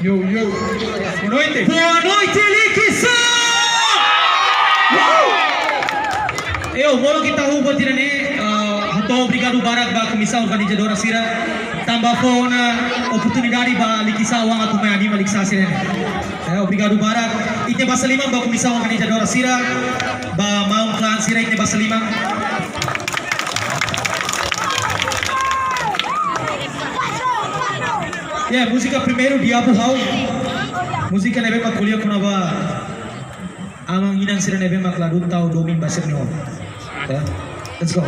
Yo, boa noite. Boa noite, Liquição! Eu moro kita hubo tirani hato obrigado barak ba comissão organizadora sira tambah na oportunidade ba Liquição ang ato may ani maliksa sira. Obrigado barak. Ite basa limang ba comissão organizadora sira ba maung clan sira ite basa limang. Música primeiro Diabo Hau. Música nebe makuliah kunaba amang inang sira nebe makladun tau domin basir nyo. Let's go.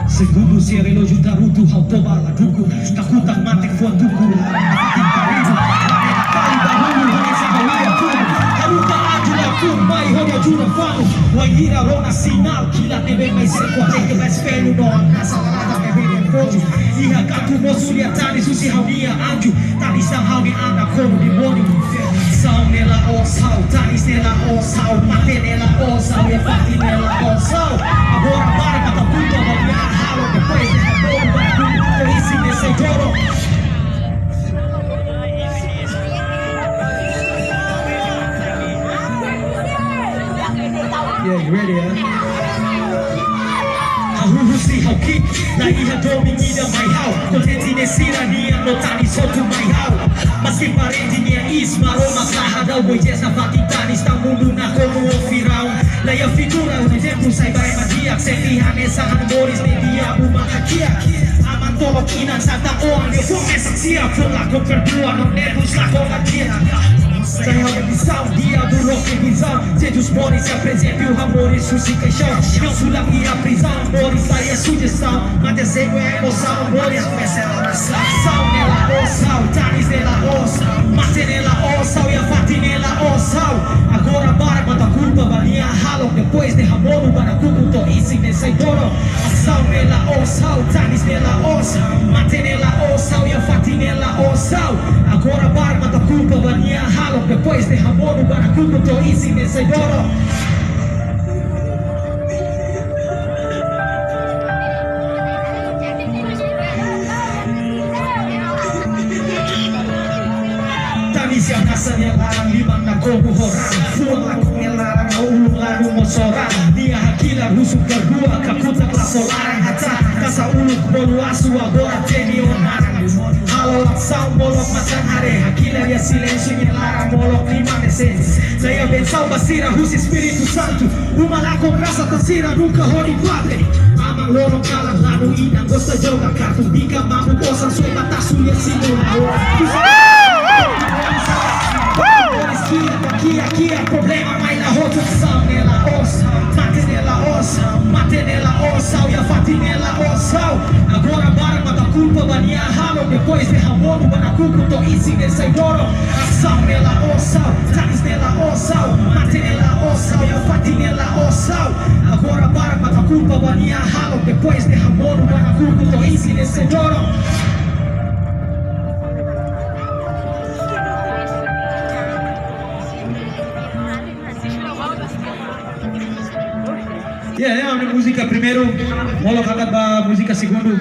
Segundo se relógio taruto hau tobala duku takutak mati fuan duku. Mai hoja jura fano Waira rona sinal Kila tebe mai sekwa Teke mai spelu no Nasa kalata me bebe fojo Iha katu mosu lia tani Susi hau nia anju Tani sang hau ni anak kono di moni Sau nela osau Tanis nela osau Mate nela osau Ya fati nela osau Agora para kata puta Bagia halo Depois de abono Baku Isi nesse joro Yeah, you ready, huh? Hahuhusi hauki Na iha dominida mai hau Kontenti nesira nia notani sotu mai hau Maski parenti nia ismaro Maslahada boijes na fakitanis Tang mundo na como o firau Laya figura no tempo sai bare magiak Sentihan esahan boris de dia umakakia Aman tolok inan santa orang Dia começa siap Pelakon berdua Non nervos lakon akia Saya mengisau dia buruk di pisau Jejus Boris se apresenta e o amor suscita chão Não sulang ia prisão Boris saya sugestão Mate segue a emoção Boris começa a oração Sal nela osau Tanis nela osau Mate nela osau E a fati nela osau Agora bara mata culpa Balia halo Depois derramou no baracuco Tô isi nesse doro Sal nela osau Tanis nela osau Mate nela osau E a fati nela osau Agora bara mata culpa Balia halo Depois derramou no baracuco Tô isi nesse doro Tanisya nasa niya larang limang na kubuhoran Fuang lakong niya larang na ulong lalo mo sorang Dia hakila rusuk gardua Kakutak laso larang hata Kasa uluk bolu asu agora teni onarang Halo laksau molok matang hare Hakila dia silensyo niya larang molok limang meses Saya bensau basira hus Espiritu Santo Uma lakong rasa tasira nunca honi padre Amang lorong kalang lalo inang Gosta joga kartu Dika mamu kosan soy mata suya simula Aqui é problema, mas na rota sal nela ossa, mate nela ossa, e a fati nela ossa. Agora bara mata culpa bania halo, depois derramou no banacuco, tô isi nesse doro. Sal nela ossa, tanis nela ossa, mate nela ossa, e a fati nela ossa. Agora bara mata culpa bania halo, depois derramou no banacuco, tô isi nesse doro. Yeah, música primeiro, molo kakak ba música segundo.